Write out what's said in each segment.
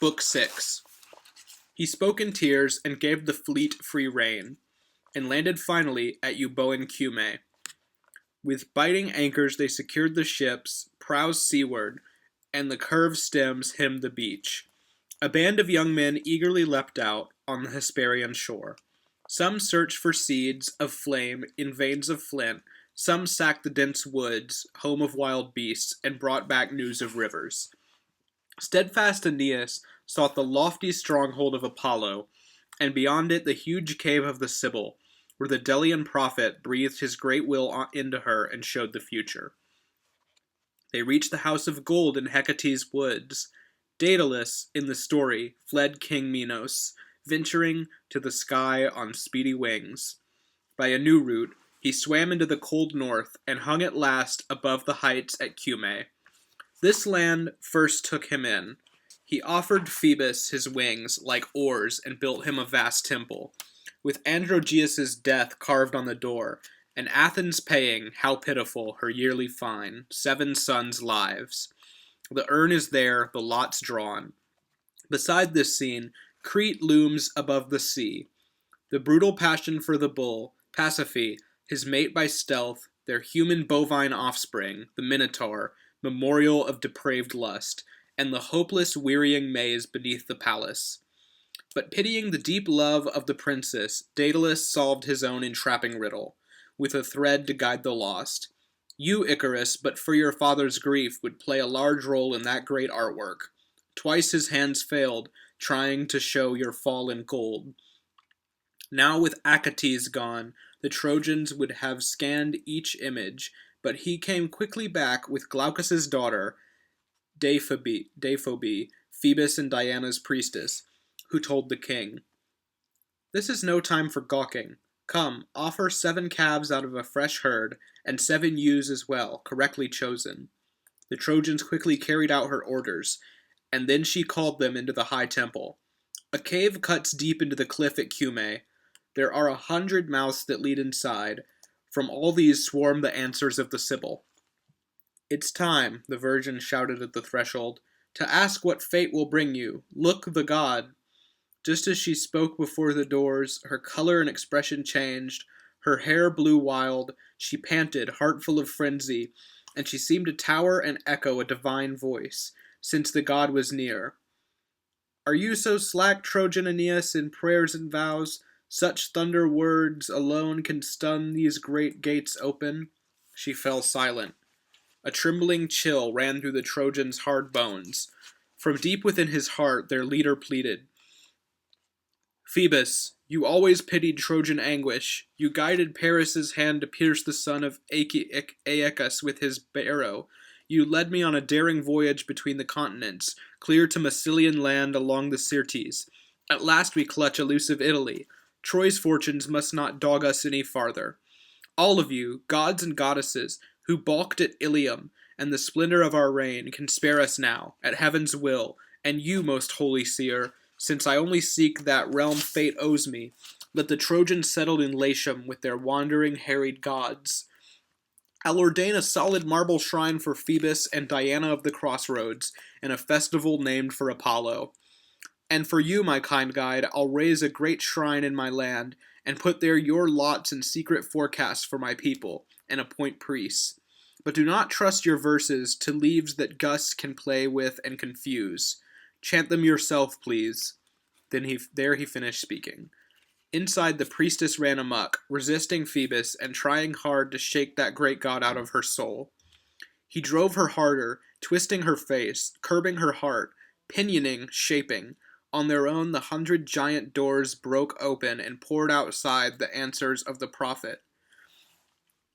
Book 6. He spoke in tears and gave the fleet free rein, and landed finally at Euboean Cumae. With biting anchors they secured the ships, prows seaward, and the curved stems hemmed the beach. A band of young men eagerly leapt out on the Hesperian shore. Some searched for seeds of flame in veins of flint, some sacked the dense woods, home of wild beasts, and brought back news of rivers. Steadfast Aeneas sought the lofty stronghold of Apollo, and beyond it the huge cave of the Sibyl, where the Delian prophet breathed his great will into her and showed the future. They reached the house of gold in Hecate's woods. Daedalus, in the story, fled King Minos, venturing to the sky on speedy wings. By a new route, he swam into the cold north and hung at last above the heights at Cumae. This land first took him in. He offered Phoebus his wings like oars and built him a vast temple, with Androgeus' death carved on the door, and Athens paying, how pitiful, her yearly fine, 7 sons' lives. The urn is there, the lots drawn. Beside this scene, Crete looms above the sea. The brutal passion for the bull, Pasiphae, his mate by stealth, their human bovine offspring, the Minotaur, memorial of depraved lust, and the hopeless wearying maze beneath the palace. But pitying the deep love of the princess, Daedalus solved his own entrapping riddle, with a thread to guide the lost. You, Icarus, but for your father's grief, would play a large role in that great artwork. Twice his hands failed, trying to show your fall in gold. Now with Achates gone, the Trojans would have scanned each image, but he came quickly back with Glaucus's daughter, Deiphobé, Phoebus and Diana's priestess, who told the king, "This is no time for gawking. Come, offer 7 calves out of a fresh herd, and 7 ewes as well, correctly chosen." The Trojans quickly carried out her orders, and then she called them into the high temple. A cave cuts deep into the cliff at Cumae. There are 100 mouths that lead inside. From all these swarm the answers of the Sibyl. "It's time," the Virgin shouted at the threshold, "to ask what fate will bring you. Look, the god." Just as she spoke before the doors, her color and expression changed. Her hair blew wild. She panted, heart full of frenzy, and she seemed to tower and echo a divine voice, since the god was near. "Are you so slack, Trojan Aeneas, in prayers and vows? Such thunder words alone can stun these great gates open." She fell silent. A trembling chill ran through the Trojans' hard bones. From deep within his heart their leader pleaded, "Phoebus, you always pitied Trojan anguish. You guided Paris' hand to pierce the son of Aeacus with his arrow. You led me on a daring voyage between the continents, clear to Massilian land along the Syrtes. At last we clutch elusive Italy. Troy's fortunes must not dog us any farther. All of you, gods and goddesses, who balked at Ilium and the splendor of our reign, can spare us now, at heaven's will, and you, most holy seer, since I only seek that realm fate owes me, let the Trojans settle in Latium with their wandering, harried gods. I'll ordain a solid marble shrine for Phoebus and Diana of the crossroads, and a festival named for Apollo. And for you, my kind guide, I'll raise a great shrine in my land, and put there your lots and secret forecasts for my people, and appoint priests. But do not trust your verses to leaves that gusts can play with and confuse. Chant them yourself, please." Then he finished speaking. Inside, the priestess ran amok, resisting Phoebus and trying hard to shake that great god out of her soul. He drove her harder, twisting her face, curbing her heart, pinioning, shaping. On their own, the 100 giant doors broke open and poured outside the answers of the prophet.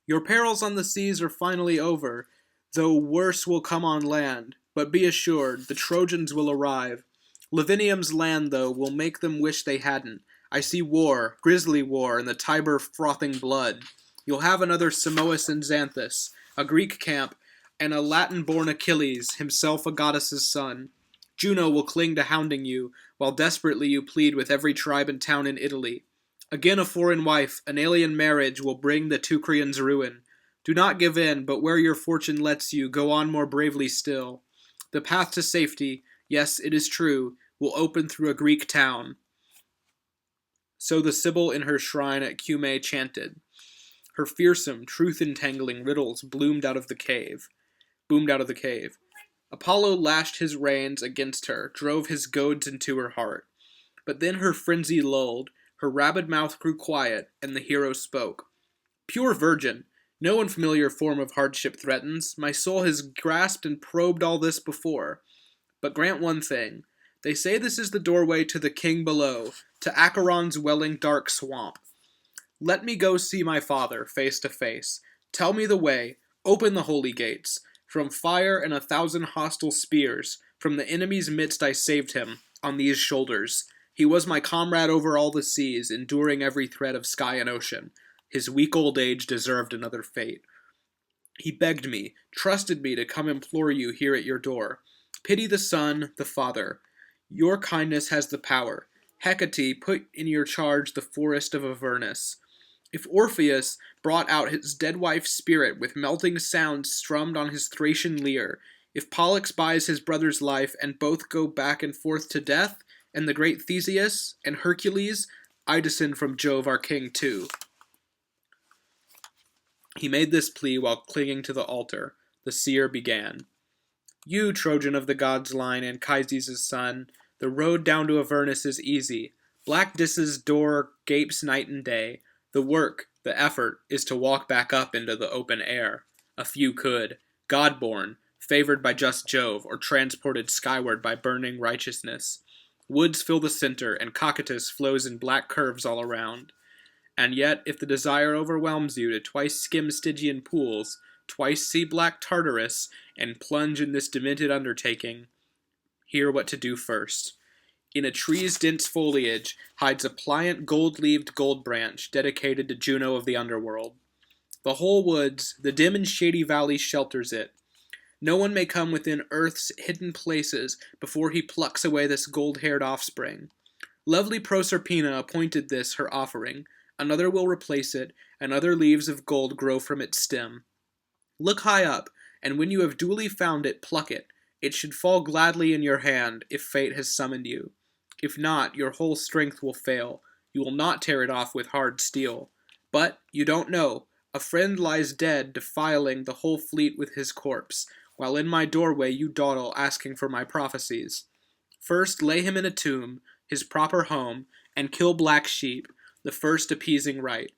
"Your perils on the seas are finally over, though worse will come on land. But be assured, the Trojans will arrive. Lavinium's land, though, will make them wish they hadn't. I see war, grisly war, in the Tiber frothing blood. You'll have another Simois and Xanthus, a Greek camp, and a Latin-born Achilles, himself a goddess's son. Juno will cling to hounding you, while desperately you plead with every tribe and town in Italy. Again a foreign wife, an alien marriage, will bring the Teucrians' ruin. Do not give in, but where your fortune lets you, go on more bravely still. The path to safety, yes, it is true, will open through a Greek town. So the Sibyl in her shrine at Cumae chanted. Her fearsome, truth-entangling riddles boomed out of the cave. Apollo lashed his reins against her, drove his goads into her heart. But then her frenzy lulled, her rabid mouth grew quiet, and the hero spoke. Pure virgin, no unfamiliar form of hardship threatens. My soul has grasped and probed all this before. But grant one thing. They say this is the doorway to the king below, to Acheron's welling dark swamp. Let me go see my father, face to face. Tell me the way. Open the holy gates. From fire and 1,000 hostile spears, from the enemy's midst I saved him, on these shoulders. He was my comrade over all the seas, enduring every threat of sky and ocean. His weak old age deserved another fate. He begged me, trusted me to come implore you here at your door. Pity the son, the father. Your kindness has the power. Hecate put in your charge the forest of Avernus. If Orpheus brought out his dead wife's spirit with melting sounds strummed on his Thracian lyre, if Pollux buys his brother's life and both go back and forth to death, and the great Theseus and Hercules, I descend from Jove our king too. He made this plea while clinging to the altar. The seer began. You, Trojan of the gods' line, Anchises' son, the road down to Avernus is easy. Black Dis's door gapes night and day. The work, the effort, is to walk back up into the open air. A few could, God-born, favored by just Jove, or transported skyward by burning righteousness. Woods fill the center, and Cocytus flows in black curves all around. And yet, if the desire overwhelms you to twice skim Stygian pools, twice see black Tartarus, and plunge in this demented undertaking, hear what to do first. In a tree's dense foliage hides a pliant gold-leaved gold branch dedicated to Juno of the underworld. The whole woods, the dim and shady valley shelters it. No one may come within earth's hidden places before he plucks away this gold-haired offspring. Lovely Proserpina appointed this her offering. Another will replace it, and other leaves of gold grow from its stem. Look high up, and when you have duly found it, pluck it. It should fall gladly in your hand, if fate has summoned you. If not, your whole strength will fail. You will not tear it off with hard steel. But, you don't know, a friend lies dead, defiling the whole fleet with his corpse, while in my doorway you dawdle asking for my prophecies. First lay him in a tomb, his proper home, and kill black sheep, the first appeasing rite.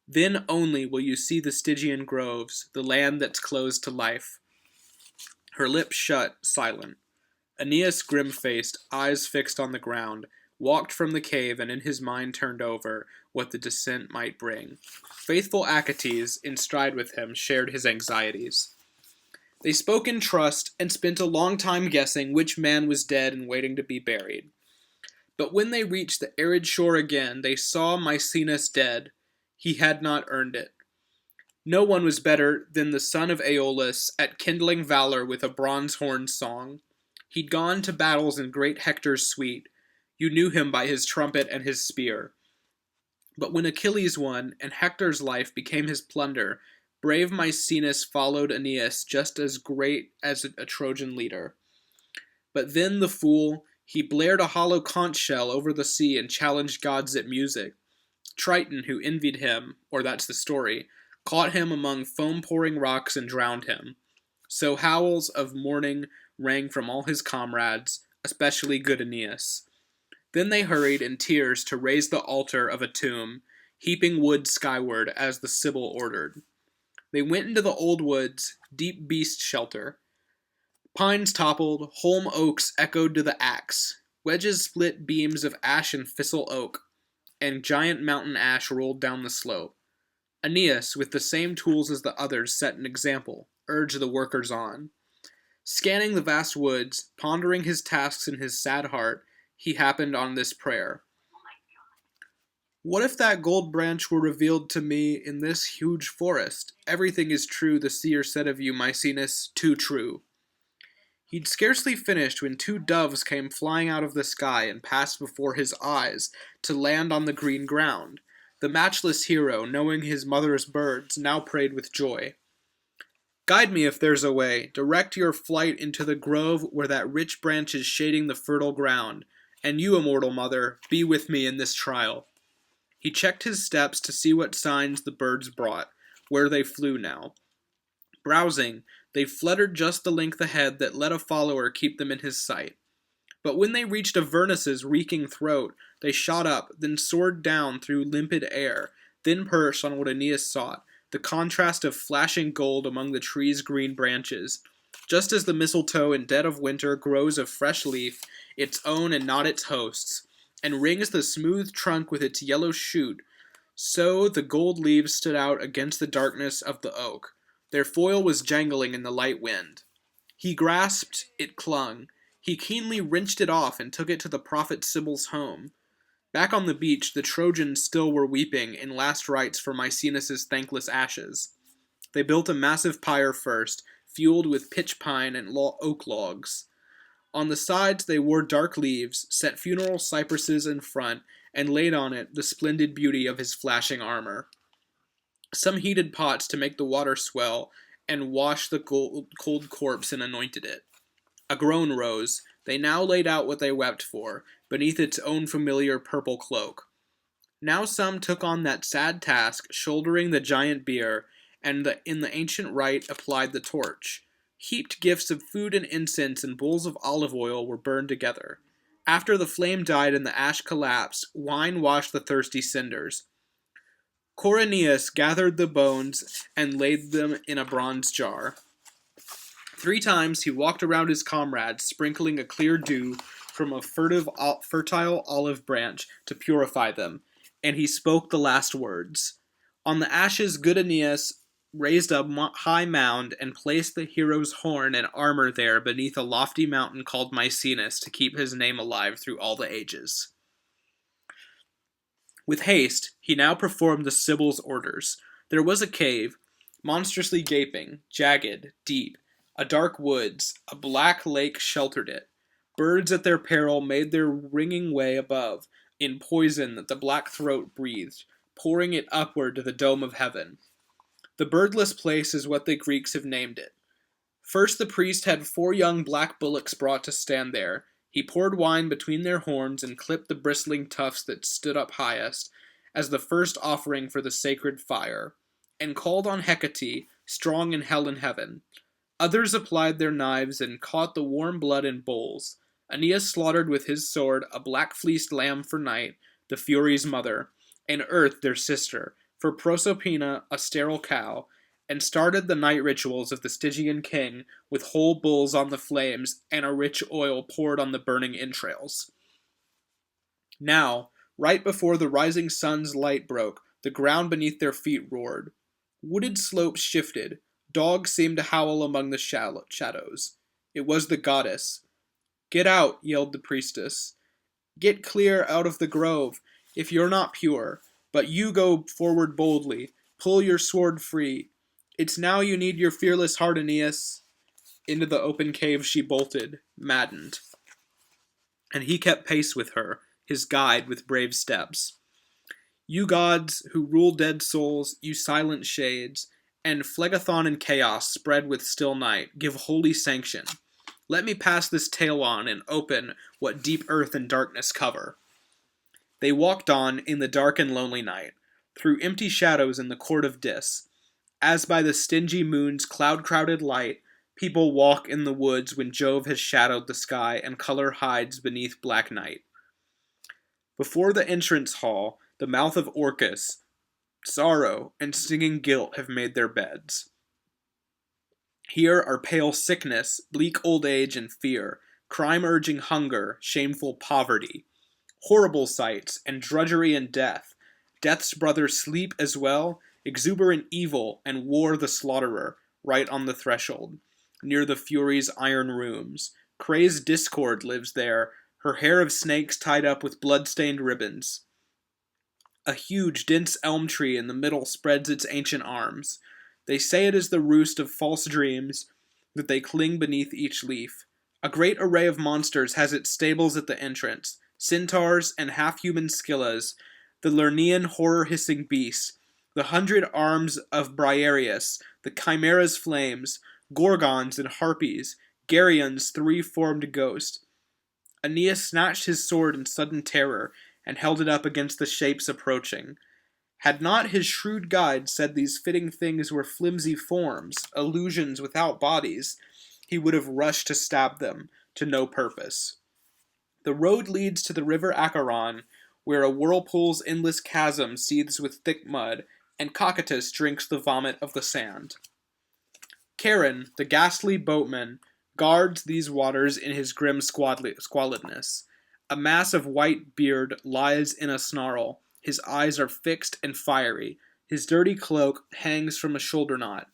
Then only will you see the Stygian groves, the land that's closed to life. Her lips shut, silent. Aeneas, grim-faced, eyes fixed on the ground, walked from the cave and in his mind turned over what the descent might bring. Faithful Achates, in stride with him, shared his anxieties. They spoke in trust and spent a long time guessing which man was dead and waiting to be buried. But when they reached the arid shore again, they saw Maecenas dead. He had not earned it. No one was better than the son of Aeolus at kindling valor with a bronze horn song. He'd gone to battles in great Hector's suite. You knew him by his trumpet and his spear. But when Achilles won, and Hector's life became his plunder, brave Maecenas followed Aeneas just as great as a Trojan leader. But then the fool, he blared a hollow conch shell over the sea and challenged gods at music. Triton, who envied him, or that's the story, caught him among foam-pouring rocks and drowned him. So howls of mourning rang from all his comrades, especially good Aeneas. Then they hurried in tears to raise the altar of a tomb, heaping wood skyward as the Sibyl ordered. They went into the old woods, deep beast shelter. Pines toppled, holm oaks echoed to the axe. Wedges split beams of ash and thistle oak, and giant mountain ash rolled down the slope. Aeneas, with the same tools as the others, set an example, urged the workers on. Scanning the vast woods, pondering his tasks in his sad heart, he happened on this prayer. What if that gold branch were revealed to me in this huge forest? Everything is true the seer said of you, Maecenas, too true. He'd scarcely finished when 2 doves came flying out of the sky and passed before his eyes to land on the green ground. The matchless hero, knowing his mother's birds, now prayed with joy. Guide me if there's a way. Direct your flight into the grove where that rich branch is shading the fertile ground. And you, immortal mother, be with me in this trial. He checked his steps to see what signs the birds brought, where they flew now. Browsing, they fluttered just the length ahead that let a follower keep them in his sight. But when they reached Avernus's reeking throat, they shot up, then soared down through limpid air, then perched on what Aeneas sought, the contrast of flashing gold among the trees' green branches. Just as the mistletoe in dead of winter grows a fresh leaf, its own and not its host's, and rings the smooth trunk with its yellow shoot, so the gold leaves stood out against the darkness of the oak. Their foil was jangling in the light wind. He grasped, it clung. He keenly wrenched it off and took it to the prophet Sibyl's home. Back on the beach, the Trojans still were weeping in last rites for Maecenas' thankless ashes. They built a massive pyre first, fueled with pitch pine and oak logs. On the sides they wore dark leaves, set funeral cypresses in front, and laid on it the splendid beauty of his flashing armor. Some heated pots to make the water swell, and washed the cold corpse and anointed it. A groan rose. They now laid out what they wept for, beneath its own familiar purple cloak. Now some took on that sad task, shouldering the giant bier, and in the ancient rite applied the torch. Heaped gifts of food and incense and bowls of olive oil were burned together. After the flame died and the ash collapsed, wine washed the thirsty cinders. Coryneus gathered the bones and laid them in a bronze jar. 3 times he walked around his comrades, sprinkling a clear dew from a fertile olive branch to purify them, and he spoke the last words. On the ashes good Aeneas raised a high mound and placed the hero's horn and armor there beneath a lofty mountain called Maecenas to keep his name alive through all the ages. With haste, he now performed the Sibyl's orders. There was a cave, monstrously gaping, jagged, deep. A dark woods, a black lake sheltered it. Birds at their peril made their ringing way above, in poison that the black throat breathed, pouring it upward to the dome of heaven. The birdless place is what the Greeks have named it. First the priest had 4 young black bullocks brought to stand there. He poured wine between their horns and clipped the bristling tufts that stood up highest, as the first offering for the sacred fire, and called on Hecate, strong in hell and heaven. Others applied their knives and caught the warm blood in bowls. Aeneas slaughtered with his sword a black-fleeced lamb for Night, the Furies' mother, and Earth, their sister, for Proserpina, a sterile cow, and started the night rituals of the Stygian king with whole bulls on the flames and a rich oil poured on the burning entrails. Now, right before the rising sun's light broke, the ground beneath their feet roared. Wooded slopes shifted. Dogs seemed to howl among the shadows. It was the goddess. "Get out," yelled the priestess. "Get clear out of the grove, if you're not pure. But you go forward boldly. Pull your sword free. It's now you need your fearless heart, Aeneas." Into the open cave she bolted, maddened. And he kept pace with her, his guide with brave steps. "You gods who rule dead souls, you silent shades, and Phlegethon and chaos spread with still night, give holy sanction. Let me pass this tale on and open what deep earth and darkness cover." They walked on in the dark and lonely night, through empty shadows in the court of Dis. As by the stingy moon's cloud-crowded light, people walk in the woods when Jove has shadowed the sky and color hides beneath black night. Before the entrance hall, the mouth of Orcus, sorrow and stinging guilt have made their beds. Here are pale sickness, bleak old age and fear, crime-urging hunger, shameful poverty, horrible sights, and drudgery and death, death's brother sleep as well, exuberant evil, and war the slaughterer, right on the threshold, near the Furies' iron rooms. Crazed discord lives there, her hair of snakes tied up with blood-stained ribbons. A huge, dense elm tree in the middle spreads its ancient arms. They say it is the roost of false dreams, that they cling beneath each leaf. A great array of monsters has its stables at the entrance, centaurs and half-human Scyllas, the Lernaean horror-hissing beasts, the 100 arms of Briareus, the Chimera's flames, Gorgons and Harpies, Gerion's 3-formed ghost. Aeneas snatched his sword in sudden terror, and held it up against the shapes approaching. Had not his shrewd guide said these fitting things were flimsy forms, illusions without bodies, he would have rushed to stab them, to no purpose. The road leads to the river Acheron, where a whirlpool's endless chasm seethes with thick mud, and Cocytus drinks the vomit of the sand. Charon, the ghastly boatman, guards these waters in his grim squalidness. A mass of white beard lies in a snarl. His eyes are fixed and fiery. His dirty cloak hangs from a shoulder knot.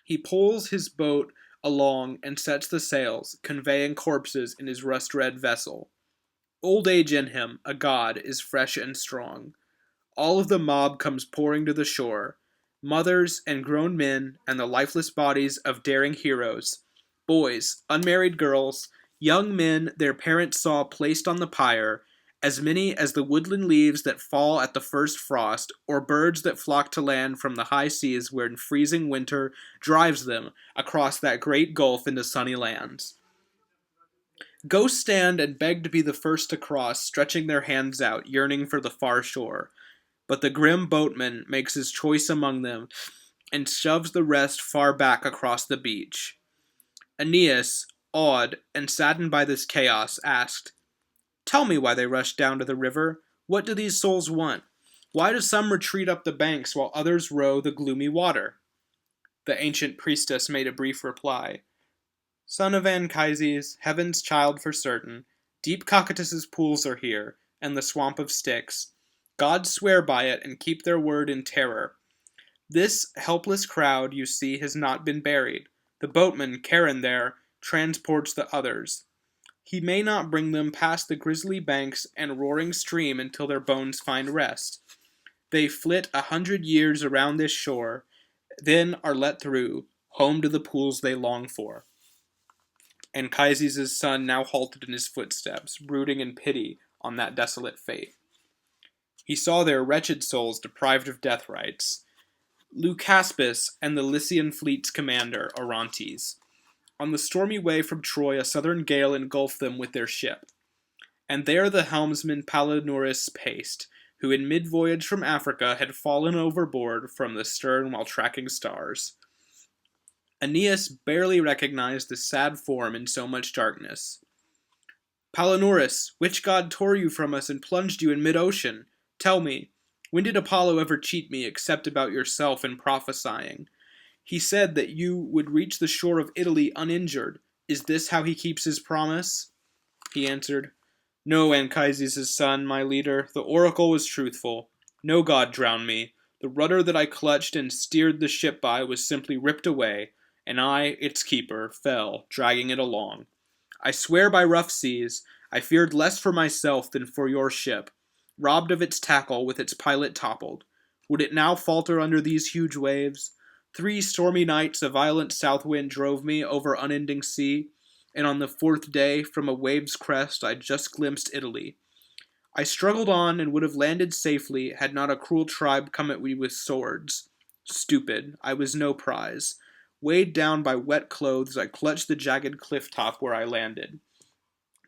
He pulls his boat along and sets the sails, conveying corpses in his rust-red vessel. Old age in him, a god, is fresh and strong. All of the mob comes pouring to the shore. Mothers and grown men and the lifeless bodies of daring heroes. Boys, unmarried girls, young men their parents saw placed on the pyre, as many as the woodland leaves that fall at the first frost, or birds that flock to land from the high seas when freezing winter drives them across that great gulf into sunny lands. Ghosts stand and beg to be the first to cross, stretching their hands out, yearning for the far shore. But the grim boatman makes his choice among them, and shoves the rest far back across the beach. Aeneas, awed and saddened by this chaos, asked, "Tell me why they rush down to the river. What do these souls want? Why do some retreat up the banks while others row the gloomy water?" The ancient priestess made a brief reply. "Son of Anchises, heaven's child for certain, deep Cocytus's pools are here, and the swamp of Styx. Gods swear by it and keep their word in terror. This helpless crowd you see has not been buried. The boatman, Charon there, transports the others. He may not bring them past the grisly banks and roaring stream until their bones find rest. They flit 100 years around this shore, then are let through, home to the pools they long for." Anchises' son now halted in his footsteps, brooding in pity on that desolate fate. He saw their wretched souls deprived of death rites. Leucaspis and the Lycian fleet's commander, Orontes. On the stormy way from Troy, a southern gale engulfed them with their ship. And there the helmsman Palinurus paced, who in mid-voyage from Africa had fallen overboard from the stern while tracking stars. Aeneas barely recognized the sad form in so much darkness. "Palinurus, which god tore you from us and plunged you in mid-ocean? Tell me, when did Apollo ever cheat me except about yourself in prophesying? He said that you would reach the shore of Italy uninjured. Is this how he keeps his promise?" He answered, "No, Anchises' son, my leader, the oracle was truthful. No god drowned me. The rudder that I clutched and steered the ship by was simply ripped away, and I, its keeper, fell, dragging it along. I swear by rough seas, I feared less for myself than for your ship. Robbed of its tackle, with its pilot toppled. Would it now falter under these huge waves? 3 stormy nights a violent south wind drove me over unending sea, and on the 4th day, from a wave's crest, I just glimpsed Italy. I struggled on and would have landed safely had not a cruel tribe come at me with swords. Stupid, I was no prize. Weighed down by wet clothes, I clutched the jagged cliff top where I landed.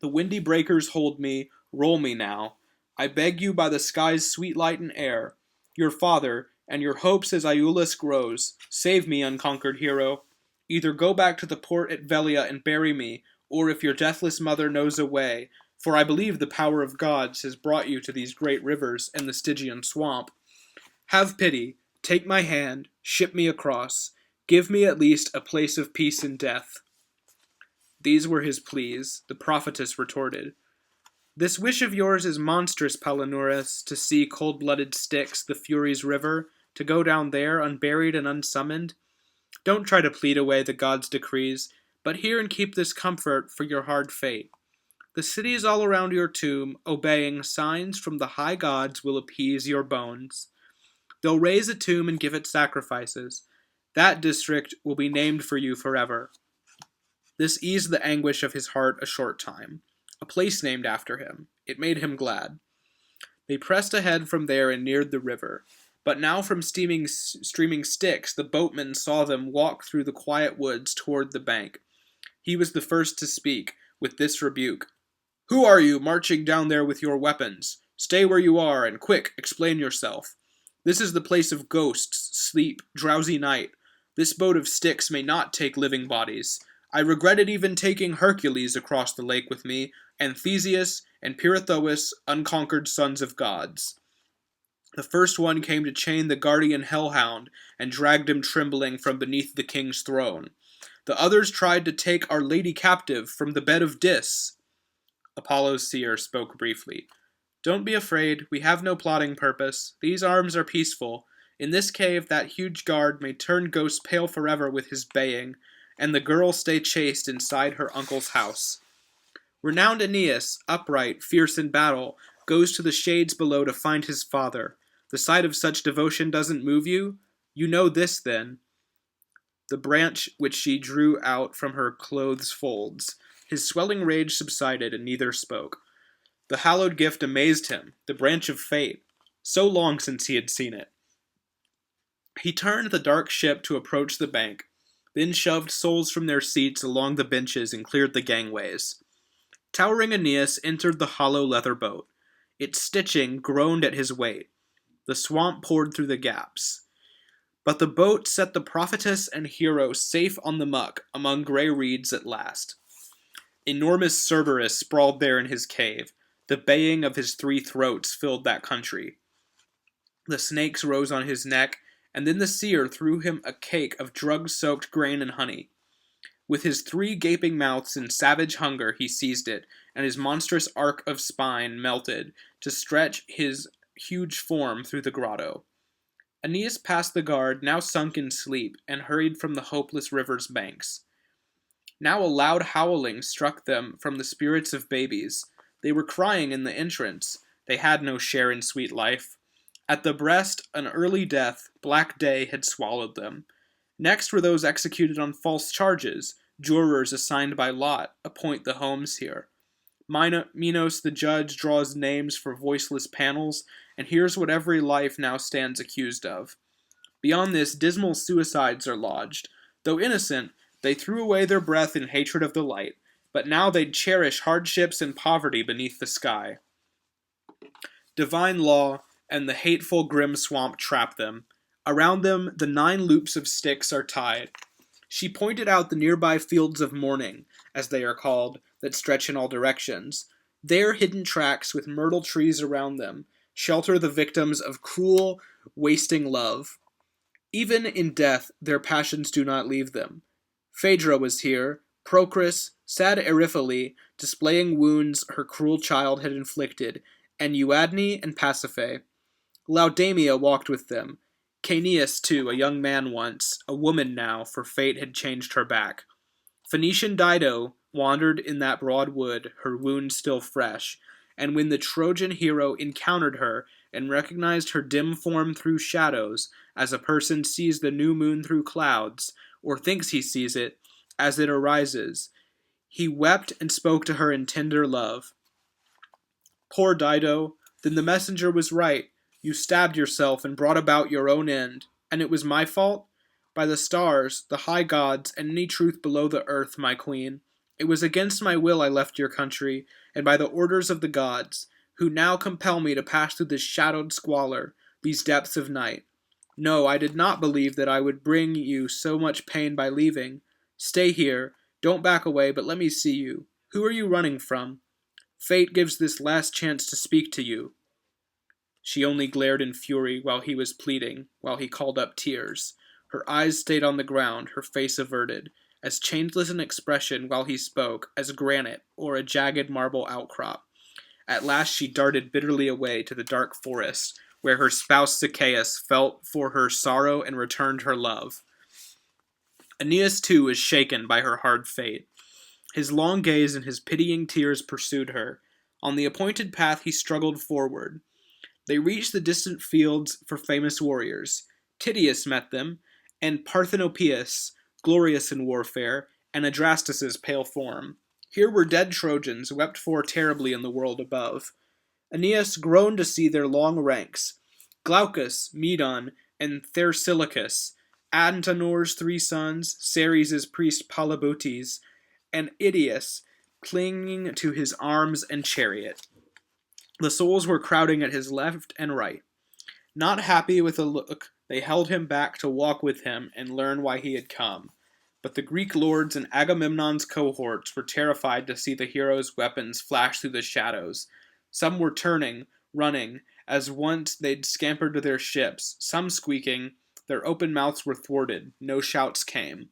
The windy breakers hold me, roll me now. I beg you by the sky's sweet light and air, your father, and your hopes as Iülus grows, save me, unconquered hero. Either go back to the port at Velia and bury me, or if your deathless mother knows a way, for I believe the power of gods has brought you to these great rivers and the Stygian swamp. Have pity, take my hand, ship me across, give me at least a place of peace in death." These were his pleas. The prophetess retorted, "This wish of yours is monstrous, Palinurus, to see cold-blooded Styx, the Furies' river, to go down there unburied and unsummoned. Don't try to plead away the gods' decrees, but hear and keep this comfort for your hard fate. The cities all around your tomb, obeying signs from the high gods, will appease your bones. They'll raise a tomb and give it sacrifices. That district will be named for you forever." This eased the anguish of his heart a short time. A place named after him. It made him glad. They pressed ahead from there and neared the river. But now from streaming Styx, the boatman saw them walk through the quiet woods toward the bank. He was the first to speak, with this rebuke. "Who are you, marching down there with your weapons? Stay where you are, and quick, explain yourself. This is the place of ghosts, sleep, drowsy night. This boat of sticks may not take living bodies. I regretted even taking Hercules across the lake with me, and Theseus, and Pirithous, unconquered sons of gods. The first one came to chain the guardian hellhound, and dragged him trembling from beneath the king's throne. The others tried to take our lady captive from the bed of Dis." Apollo's seer spoke briefly. "Don't be afraid, we have no plotting purpose. These arms are peaceful. In this cave that huge guard may turn ghosts pale forever with his baying, and the girl stay chaste inside her uncle's house. Renowned Aeneas, upright, fierce in battle, goes to the shades below to find his father. The sight of such devotion doesn't move you? You know this, then." The branch which she drew out from her clothes folds. His swelling rage subsided, and neither spoke. The hallowed gift amazed him, the branch of fate. So long since he had seen it. He turned the dark ship to approach the bank, then shoved souls from their seats along the benches and cleared the gangways. Towering Aeneas entered the hollow leather boat. Its stitching groaned at his weight. The swamp poured through the gaps. But the boat set the prophetess and hero safe on the muck among gray reeds at last. Enormous Cerberus sprawled there in his cave. The baying of his 3 throats filled that country. The snakes rose on his neck, and then the seer threw him a cake of drug-soaked grain and honey. With his 3 gaping mouths in savage hunger he seized it, and his monstrous arc of spine melted to stretch his huge form through the grotto. Aeneas passed the guard, now sunk in sleep, and hurried from the hopeless river's banks. Now a loud howling struck them from the spirits of babies. They were crying in the entrance. They had no share in sweet life. At the breast, an early death, black day, had swallowed them. Next were those executed on false charges. Jurors assigned by lot appoint the homes here. Minos the judge draws names for voiceless panels, and hears what every life now stands accused of. Beyond this, dismal suicides are lodged. Though innocent, they threw away their breath in hatred of the light, but now they'd cherish hardships and poverty beneath the sky. Divine law and the hateful grim swamp trap them. Around them, the 9 loops of sticks are tied. She pointed out the nearby fields of mourning, as they are called, that stretch in all directions. There hidden tracks with myrtle trees around them shelter the victims of cruel, wasting love. Even in death, their passions do not leave them. Phaedra was here, Procris, sad Eriphyle, displaying wounds her cruel child had inflicted, and Euadne and Pasiphae. Laodamia walked with them. Caeneus, too, a young man once, a woman now, for fate had changed her back. Phoenician Dido wandered in that broad wood, her wound still fresh, and when the Trojan hero encountered her and recognized her dim form through shadows, as a person sees the new moon through clouds, or thinks he sees it, as it arises, he wept and spoke to her in tender love. Poor Dido, then the messenger was right. You stabbed yourself and brought about your own end, and it was my fault? By the stars, the high gods, and any truth below the earth, my queen, it was against my will I left your country, and by the orders of the gods, who now compel me to pass through this shadowed squalor, these depths of night. No, I did not believe that I would bring you so much pain by leaving. Stay here, don't back away, but let me see you. Who are you running from? Fate gives this last chance to speak to you. She only glared in fury while he was pleading, while he called up tears. Her eyes stayed on the ground, her face averted, as changeless an expression while he spoke as granite or a jagged marble outcrop. At last she darted bitterly away to the dark forest, where her spouse Sichaeus felt for her sorrow and returned her love. Aeneas, too, was shaken by her hard fate. His long gaze and his pitying tears pursued her. On the appointed path he struggled forward. They reached the distant fields for famous warriors. Tydeus met them, and Parthenopaeus, glorious in warfare, and Adrastus's pale form. Here were dead Trojans, wept for terribly in the world above. Aeneas groaned to see their long ranks. Glaucus, Medon, and Thersilochus, Antenor's 3 sons, Ceres' priest Polybotes, and Idaeus, clinging to his arms and chariot. The souls were crowding at his left and right. Not happy with the look, they held him back to walk with him and learn why he had come. But the Greek lords and Agamemnon's cohorts were terrified to see the hero's weapons flash through the shadows. Some were turning, running, as once they'd scampered to their ships, some squeaking. Their open mouths were thwarted. No shouts came.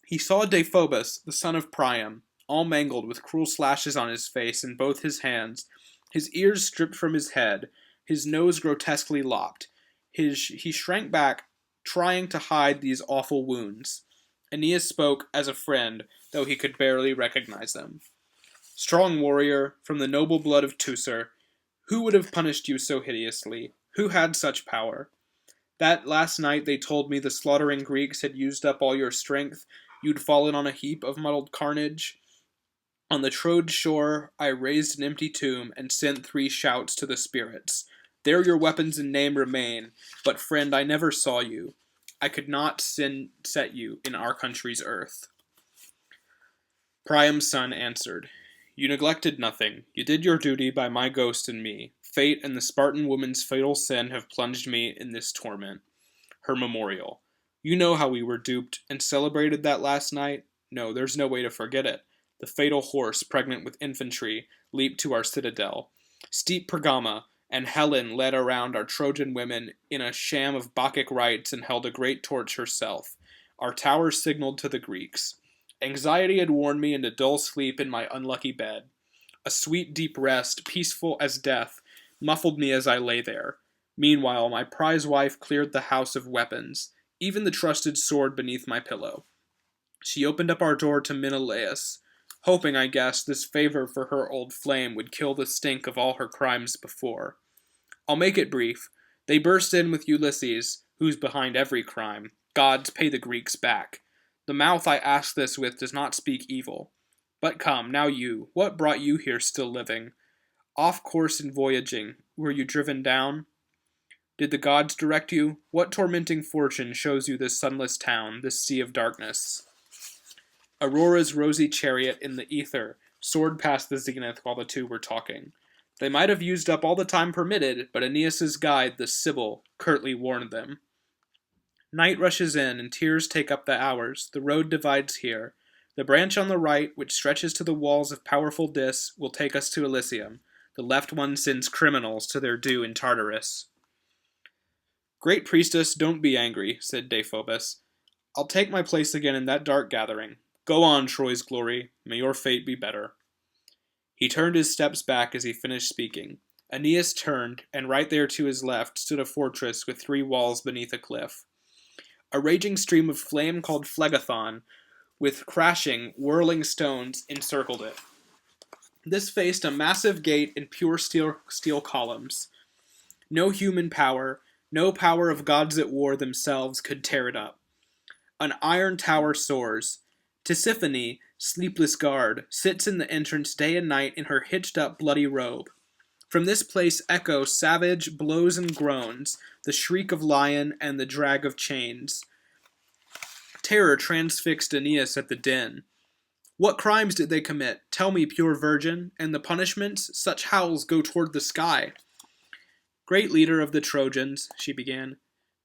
He saw Deiphobus, the son of Priam, all mangled with cruel slashes on his face and both his hands, his ears stripped from his head, his nose grotesquely lopped. He shrank back, trying to hide these awful wounds. Aeneas spoke as a friend, though he could barely recognize them. Strong warrior, from the noble blood of Teucer, who would have punished you so hideously? Who had such power? That last night they told me the slaughtering Greeks had used up all your strength, you'd fallen on a heap of muddled carnage. On the Troad shore I raised an empty tomb and sent 3 shouts to the spirits. There your weapons and name remain, but friend, I never saw you. I could not set you in our country's earth. Priam's son answered, You neglected nothing. You did your duty by my ghost and me. Fate and the Spartan woman's fatal sin have plunged me in this torment. Her memorial. You know how we were duped and celebrated that last night? No, there's no way to forget it. The fatal horse, pregnant with infantry, leaped to our citadel. Steep Pergama and Helen led around our Trojan women in a sham of Bacchic rites and held a great torch herself. Our tower signaled to the Greeks. Anxiety had worn me into dull sleep in my unlucky bed. A sweet deep rest, peaceful as death, muffled me as I lay there. Meanwhile, my prize wife cleared the house of weapons, even the trusted sword beneath my pillow. She opened up our door to Menelaus, hoping, I guess, this favor for her old flame would kill the stink of all her crimes before. I'll make it brief. They burst in with Ulysses, who's behind every crime. Gods, pay the Greeks back. The mouth I ask this with does not speak evil. But come, now you, what brought you here still living? Off course in voyaging, were you driven down? Did the gods direct you? What tormenting fortune shows you this sunless town, this sea of darkness? Aurora's rosy chariot in the ether soared past the zenith while the two were talking. They might have used up all the time permitted, but Aeneas's guide, the Sibyl, curtly warned them. Night rushes in, and tears take up the hours. The road divides here. The branch on the right, which stretches to the walls of powerful Dis, will take us to Elysium. The left one sends criminals to their due in Tartarus. Great priestess, don't be angry, said Deiphobus. I'll take my place again in that dark gathering. Go on, Troy's glory. May your fate be better. He turned his steps back as he finished speaking. Aeneas turned, and right there to his left stood a fortress with 3 walls beneath a cliff. A raging stream of flame called Phlegethon, with crashing, whirling stones, encircled it. This faced a massive gate in pure steel columns. No human power, no power of gods at war themselves could tear it up. An iron tower soars. Tisiphone, sleepless guard, sits in the entrance day and night in her hitched-up bloody robe. From this place echo savage blows and groans, the shriek of lion and the drag of chains. Terror transfixed Aeneas at the din. What crimes did they commit? Tell me, pure virgin, and the punishments? Such howls go toward the sky. Great leader of the Trojans, she began,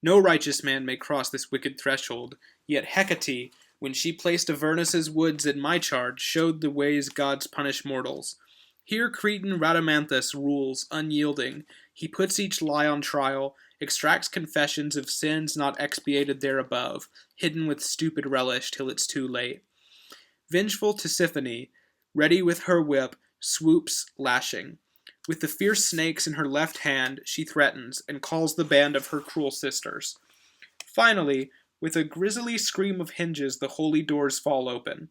no righteous man may cross this wicked threshold, yet Hecate, when she placed Avernus's woods in my charge, showed the ways gods punish mortals. Here Cretan Rhadamanthus rules, unyielding. He puts each lie on trial, extracts confessions of sins not expiated there above, hidden with stupid relish till it's too late. Vengeful Tisiphone, ready with her whip, swoops, lashing. With the fierce snakes in her left hand, she threatens, and calls the band of her cruel sisters. Finally, with a grisly scream of hinges, the holy doors fall open.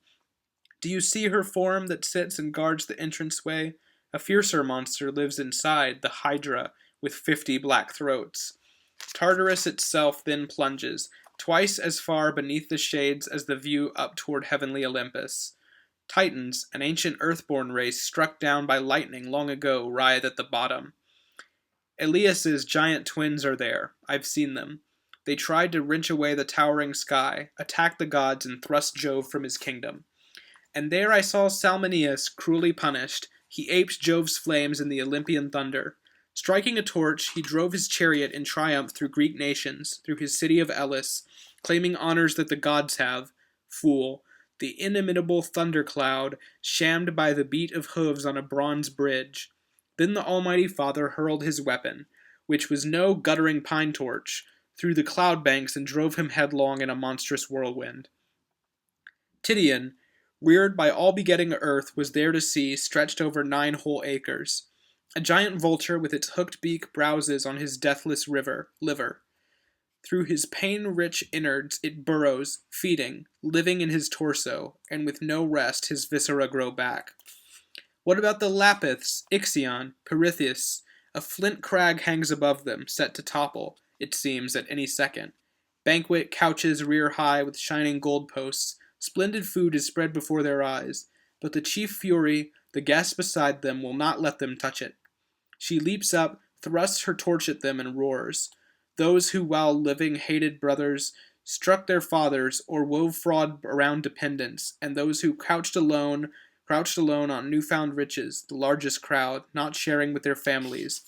Do you see her form that sits and guards the entranceway? A fiercer monster lives inside, the Hydra, with 50 black throats. Tartarus itself then plunges, twice as far beneath the shades as the view up toward heavenly Olympus. Titans, an ancient earthborn race struck down by lightning long ago, writhe at the bottom. Elias's giant twins are there. I've seen them. They tried to wrench away the towering sky, attack the gods, and thrust Jove from his kingdom. And there I saw Salmoneus cruelly punished. He aped Jove's flames in the Olympian thunder. Striking a torch, he drove his chariot in triumph through Greek nations, through his city of Elis, claiming honors that the gods have. Fool, the inimitable thundercloud, shammed by the beat of hooves on a bronze bridge. Then the Almighty Father hurled his weapon, which was no guttering pine torch, through the cloud banks and drove him headlong in a monstrous whirlwind. Titian, reared by all-begetting earth, was there to see, stretched over 9 whole acres. A giant vulture with its hooked beak browses on his deathless liver. Through his pain-rich innards it burrows, feeding, living in his torso, and with no rest his viscera grow back. What about the Lapiths, Ixion, Pirithous? A flint crag hangs above them, set to topple, it seems, at any second. Banquet couches rear high with shining gold posts. Splendid food is spread before their eyes, but the chief fury, the guest beside them, will not let them touch it. She leaps up, thrusts her torch at them, and roars. Those who while living hated brothers, struck their fathers, or wove fraud around dependents, and those who crouched alone on newfound riches, the largest crowd, not sharing with their families.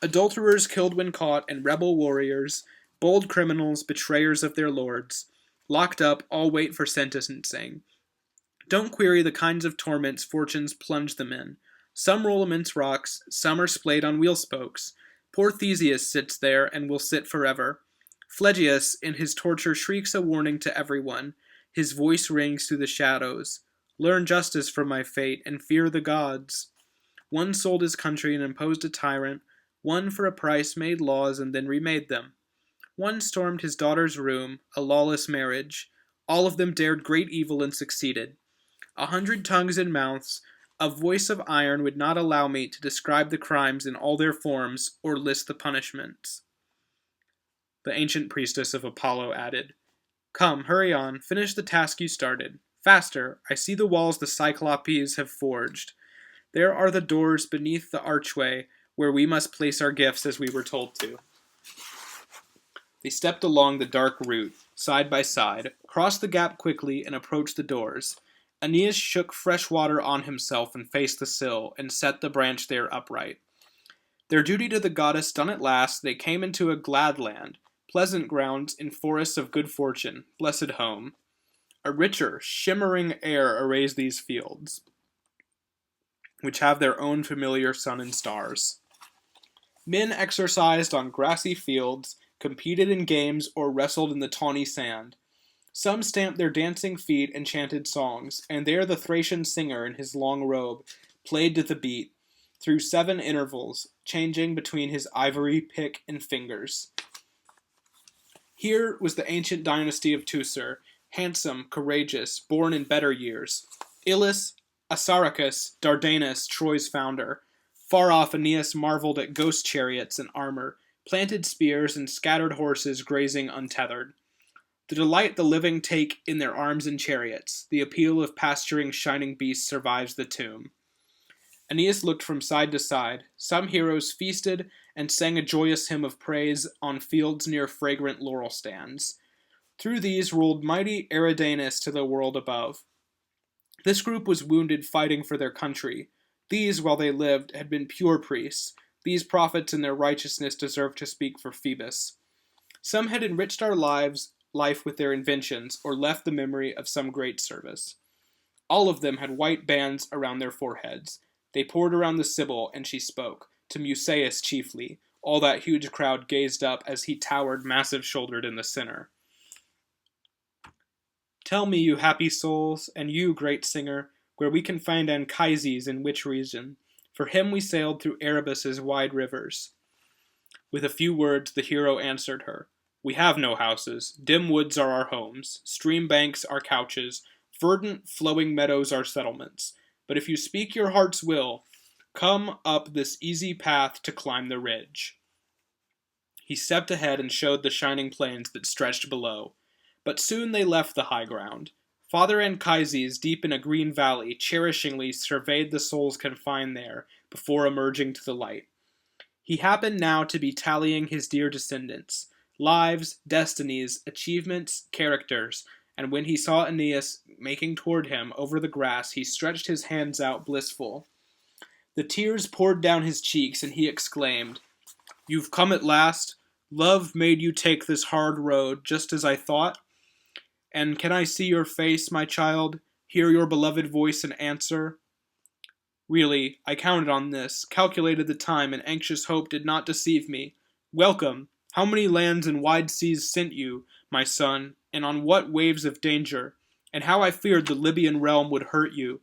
Adulterers killed when caught, and rebel warriors, bold criminals, betrayers of their lords. Locked up, all wait for sentencing. Don't query the kinds of torments fortunes plunge them in. Some roll immense rocks, some are splayed on wheel spokes. Poor Theseus sits there, and will sit forever. Phlegyas, in his torture, shrieks a warning to everyone. His voice rings through the shadows. Learn justice from my fate, and fear the gods. One sold his country and imposed a tyrant. One for a price made laws and then remade them. One stormed his daughter's room, a lawless marriage. All of them dared great evil and succeeded. 100 tongues and mouths, a voice of iron would not allow me to describe the crimes in all their forms or list the punishments. The ancient priestess of Apollo added, Come, hurry on, finish the task you started. Faster, I see the walls the Cyclopes have forged. There are the doors beneath the archway where we must place our gifts as we were told to. They stepped along the dark route, side by side, crossed the gap quickly, and approached the doors. Aeneas shook fresh water on himself and faced the sill, and set the branch there upright. Their duty to the goddess done at last, they came into a glad land, pleasant grounds in forests of good fortune, blessed home. A richer, shimmering air arrays these fields, which have their own familiar sun and stars. Men exercised on grassy fields, competed in games, or wrestled in the tawny sand. Some stamped their dancing feet and chanted songs, and there the Thracian singer in his long robe played to the beat, through 7 intervals, changing between his ivory pick and fingers. Here was the ancient dynasty of Teucer, handsome, courageous, born in better years. Ilus, Assaracus, Dardanus, Troy's founder. Far off Aeneas marveled at ghost chariots and armor, planted spears and scattered horses grazing untethered. The delight the living take in their arms and chariots, the appeal of pasturing shining beasts survives the tomb. Aeneas looked from side to side. Some heroes feasted and sang a joyous hymn of praise on fields near fragrant laurel stands. Through these rolled mighty Eridanus to the world above. This group was wounded fighting for their country. These, while they lived, had been pure priests. These prophets in their righteousness deserved to speak for Phoebus. Some had enriched our life with their inventions, or left the memory of some great service. All of them had white bands around their foreheads. They poured around the Sibyl, and she spoke, to Musaeus chiefly. All that huge crowd gazed up as he towered massive-shouldered in the center. Tell me, you happy souls, and you, great singer, where we can find Anchises in which region. For him we sailed through Erebus's wide rivers. With a few words the hero answered her. We have no houses. Dim woods are our homes. Stream banks our couches. Verdant, flowing meadows our settlements. But if you speak your heart's will, come up this easy path to climb the ridge. He stepped ahead and showed the shining plains that stretched below. But soon they left the high ground. Father Anchises, deep in a green valley, cherishingly surveyed the souls confined there before emerging to the light. He happened now to be tallying his dear descendants, lives, destinies, achievements, characters, and when he saw Aeneas making toward him over the grass, he stretched his hands out blissful. The tears poured down his cheeks, and he exclaimed, "You've come at last. Love made you take this hard road, just as I thought. And can I see your face, my child, hear your beloved voice and answer? Really, I counted on this, calculated the time, and anxious hope did not deceive me. Welcome! How many lands and wide seas sent you, my son, and on what waves of danger? And how I feared the Libyan realm would hurt you."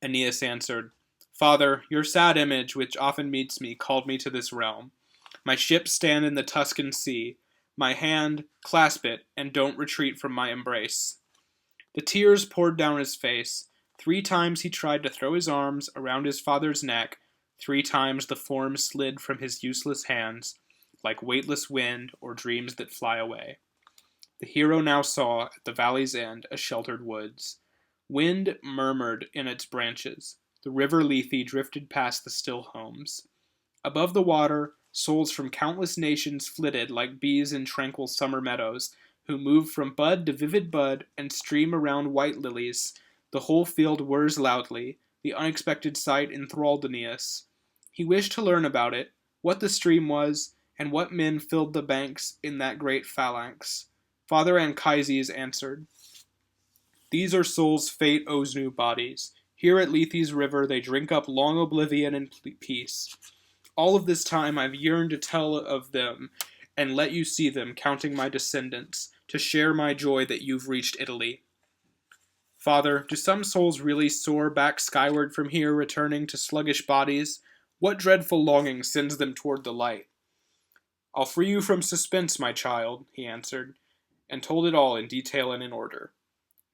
Aeneas answered, "Father, your sad image, which often meets me, called me to this realm. My ships stand in the Tuscan sea. My hand, clasp it, and don't retreat from my embrace." The tears poured down his face. 3 times he tried to throw his arms around his father's neck. 3 times the form slid from his useless hands, like weightless wind or dreams that fly away. The hero now saw, at the valley's end, a sheltered woods. Wind murmured in its branches. The river Lethe drifted past the still homes. Above the water, souls from countless nations flitted like bees in tranquil summer meadows, who move from bud to vivid bud and stream around white lilies. The whole field whirs loudly. The unexpected sight enthralled Aeneas. He wished to learn about it, what the stream was, and what men filled the banks in that great phalanx. Father Anchises answered, "These are souls fate owes new bodies. Here at Lethe's river they drink up long oblivion and peace. All of this time I've yearned to tell of them and let you see them, counting my descendants, to share my joy that you've reached Italy." "Father, do some souls really soar back skyward from here, returning to sluggish bodies? What dreadful longing sends them toward the light?" "I'll free you from suspense, my child," he answered, and told it all in detail and in order.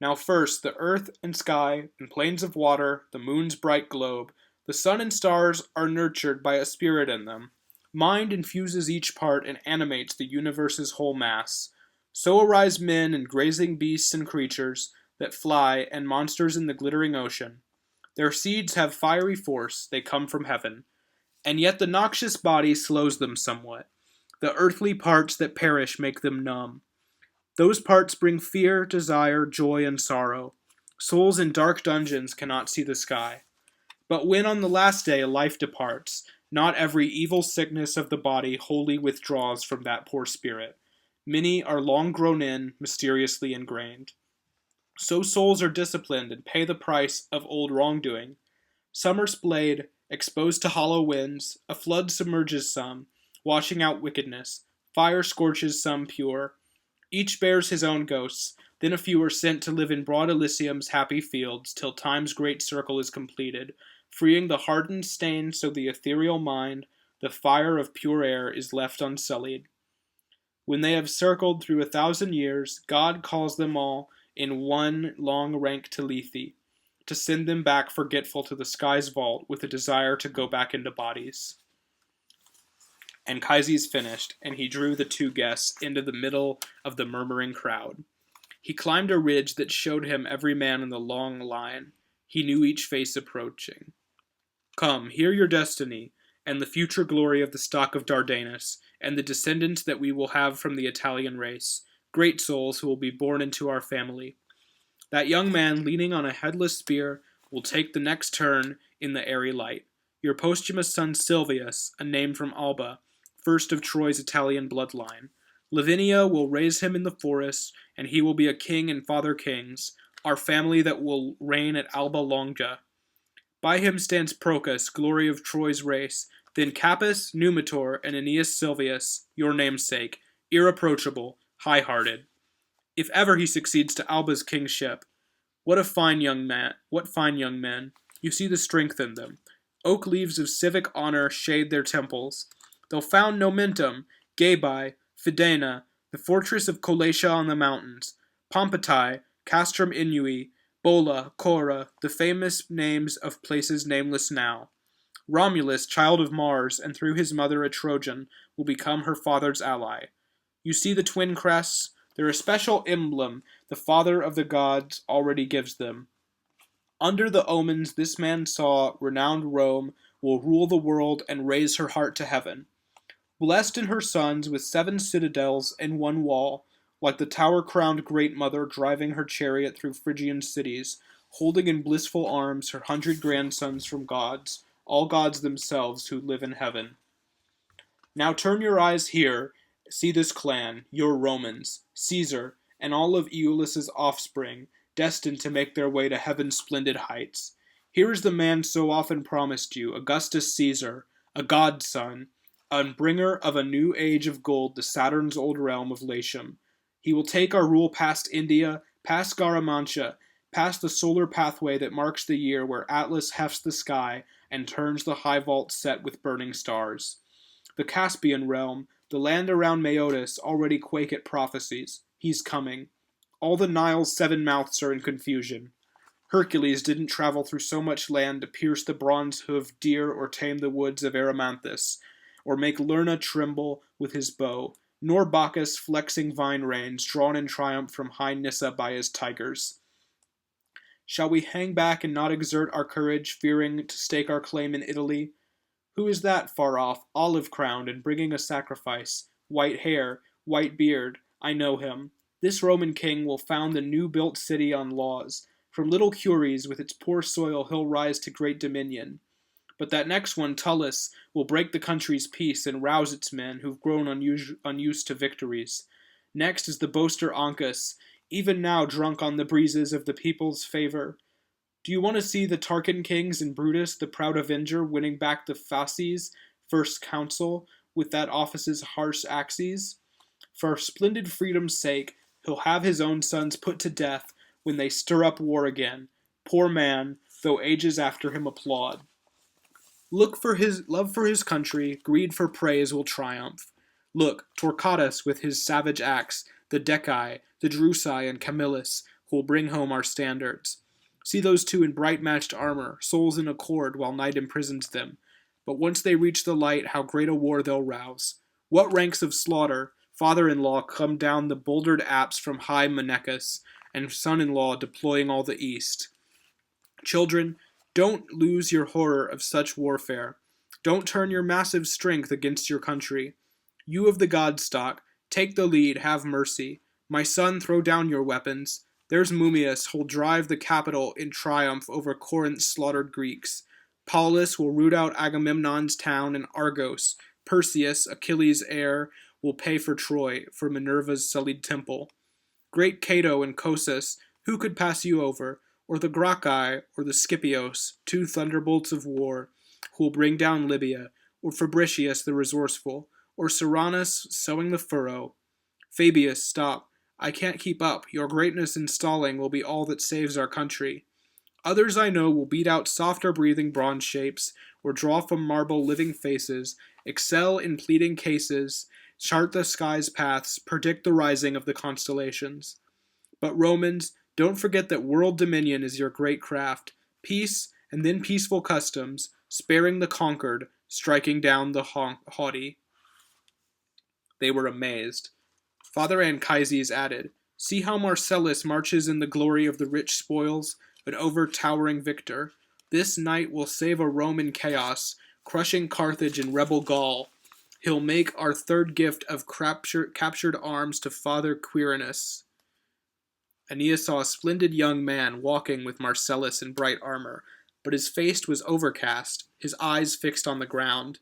Now first, the earth and sky and plains of water, the moon's bright globe, the sun and stars are nurtured by a spirit in them. Mind infuses each part and animates the universe's whole mass. So arise men and grazing beasts and creatures that fly and monsters in the glittering ocean. Their seeds have fiery force, they come from heaven. And yet the noxious body slows them somewhat. The earthly parts that perish make them numb. Those parts bring fear, desire, joy, and sorrow. Souls in dark dungeons cannot see the sky. But when on the last day life departs, not every evil sickness of the body wholly withdraws from that poor spirit. Many are long grown in, mysteriously ingrained. So souls are disciplined and pay the price of old wrongdoing. Summer's blade, exposed to hollow winds, a flood submerges some, washing out wickedness. Fire scorches some pure. Each bears his own ghosts. Then a few are sent to live in broad Elysium's happy fields, till time's great circle is completed, freeing the hardened stain so the ethereal mind, the fire of pure air, is left unsullied. When they have circled through 1,000 years, God calls them all in one long rank to Lethe, to send them back forgetful to the sky's vault with a desire to go back into bodies. Anchises finished, and he drew the 2 guests into the middle of the murmuring crowd. He climbed a ridge that showed him every man in the long line. He knew each face approaching. "Come, hear your destiny, and the future glory of the stock of Dardanus, and the descendants that we will have from the Italian race, great souls who will be born into our family. That young man leaning on a headless spear will take the next turn in the airy light. Your posthumous son Silvius, a name from Alba, first of Troy's Italian bloodline. Lavinia will raise him in the forest, and he will be a king and father kings, our family that will reign at Alba Longa. By him stands Procas, glory of Troy's race, then Capys, Numitor, and Aeneas Silvius, your namesake, irreproachable, high-hearted. If ever he succeeds to Alba's kingship, what fine young men. You see the strength in them. Oak leaves of civic honor shade their temples. They'll found Nomentum, Gabae, Fidena, the fortress of Colatia on the mountains, Pompatae, Castrum Inui, Bola, Cora, the famous names of places nameless now. Romulus, child of Mars, and through his mother a Trojan, will become her father's ally. You see the twin crests? They're a special emblem the father of the gods already gives them. Under the omens this man saw, renowned Rome will rule the world and raise her heart to heaven. Blessed in her sons with 7 citadels and 1 wall, like the tower-crowned Great Mother driving her chariot through Phrygian cities, holding in blissful arms her 100 grandsons from gods, all gods themselves who live in heaven. Now turn your eyes here, see this clan, your Romans, Caesar, and all of Aeolus's offspring, destined to make their way to heaven's splendid heights. Here is the man so often promised you, Augustus Caesar, a godson, a bringer of a new age of gold to Saturn's old realm of Latium. He will take our rule past India, past Garamantia, past the solar pathway that marks the year where Atlas hefts the sky and turns the high vault set with burning stars. The Caspian realm, the land around Maeotis, already quake at prophecies. He's coming. All the Nile's 7 mouths are in confusion. Hercules didn't travel through so much land to pierce the bronze-hoofed deer or tame the woods of Erymanthus, or make Lerna tremble with his bow, nor Bacchus flexing vine reins drawn in triumph from high Nyssa by his tigers. Shall we hang back and not exert our courage, fearing to stake our claim in Italy? Who is that far off, olive-crowned and bringing a sacrifice? White hair, white beard, I know him. This Roman king will found the new-built city on laws. From little Curies with its poor soil he'll rise to great dominion. But that next one, Tullus, will break the country's peace and rouse its men who've grown unused to victories. Next is the boaster Ancus, even now drunk on the breezes of the people's favor. Do you want to see the Tarquin kings and Brutus, the proud avenger, winning back the fasces, first consul, with that office's harsh axes? For splendid freedom's sake, he'll have his own sons put to death when they stir up war again. Poor man, though ages after him applaud. Look for his love for his country, greed for praise will triumph. Look, Torquatus with his savage axe, the Decii, the Drusi, and Camillus, who will bring home our standards. See those two in bright matched armor, souls in accord while night imprisons them. But once they reach the light, how great a war they'll rouse. What ranks of slaughter, father-in-law come down the bouldered apse from high Monechus, and son-in-law deploying all the east. Children, don't lose your horror of such warfare. Don't turn your massive strength against your country. You of the god stock, take the lead, have mercy. My son, throw down your weapons. There's Mummius, who'll drive the capital in triumph over Corinth's slaughtered Greeks. Paulus will root out Agamemnon's town and Argos. Perseus, Achilles' heir, will pay for Troy, for Minerva's sullied temple. Great Cato and Cosus, who could pass you over? Or the Gracchi, or the Scipios, 2 thunderbolts of war, who will bring down Libya, or Fabricius the resourceful, or Serranus sowing the furrow. Fabius, stop. I can't keep up. Your greatness in stalling will be all that saves our country. Others I know will beat out softer breathing bronze shapes, or draw from marble living faces, excel in pleading cases, chart the sky's paths, predict the rising of the constellations. But Romans, don't forget that world dominion is your great craft. Peace, and then peaceful customs, sparing the conquered, striking down the haughty. They were amazed. Father Anchises added, See how Marcellus marches in the glory of the rich spoils, an overtowering victor. This night will save a Roman chaos, crushing Carthage and rebel Gaul. He'll make our third gift of captured arms to Father Quirinus. Aeneas saw a splendid young man walking with Marcellus in bright armor, but his face was overcast, his eyes fixed on the ground.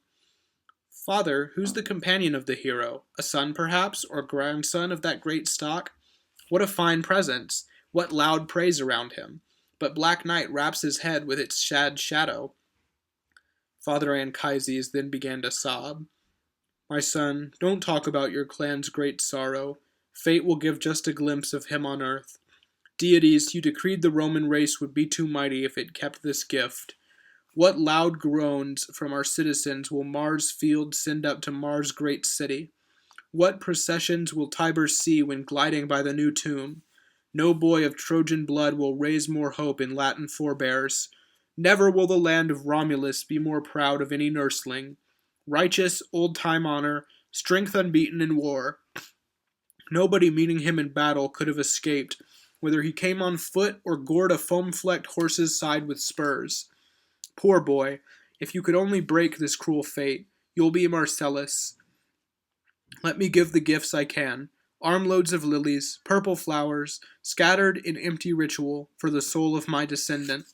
Father, who's the companion of the hero? A son, perhaps, or grandson of that great stock? What a fine presence! What loud praise around him! But black night wraps his head with its sad shadow. Father Anchises then began to sob. My son, don't talk about your clan's great sorrow. Fate will give just a glimpse of him on earth. Deities, you decreed the Roman race would be too mighty if it kept this gift. What loud groans from our citizens will Mars' field send up to Mars' great city? What processions will Tiber see when gliding by the new tomb? No boy of Trojan blood will raise more hope in Latin forebears. Never will the land of Romulus be more proud of any nursling. Righteous, old-time honor, strength unbeaten in war. Nobody meeting him in battle could have escaped, whether he came on foot or gored a foam-flecked horse's side with spurs. Poor boy, if you could only break this cruel fate, you'll be Marcellus. Let me give the gifts I can. armloads of lilies, purple flowers, scattered in empty ritual for the soul of my descendant.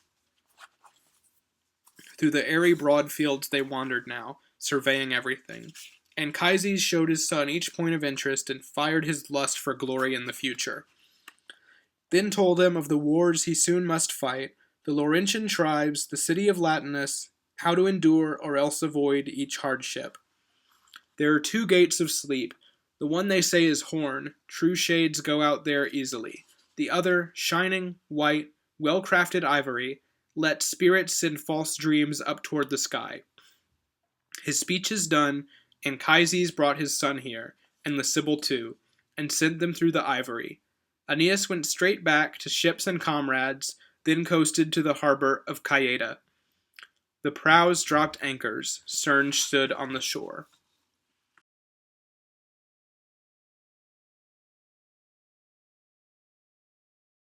Through the airy broad fields they wandered now, surveying everything. Anchises showed his son each point of interest and fired his lust for glory in the future. Then told him of the wars he soon must fight, the Laurentian tribes, the city of Latinus, how to endure or else avoid each hardship. There are 2 gates of sleep. The one they say is horn, true shades go out there easily. The other, shining, white, well-crafted ivory, let spirits send false dreams up toward the sky. His speech is done, Anchises brought his son here, and the Sibyl too, and sent them through the ivory. Aeneas went straight back to ships and comrades, then coasted to the harbor of Caieta. The prows dropped anchors, stern stood on the shore.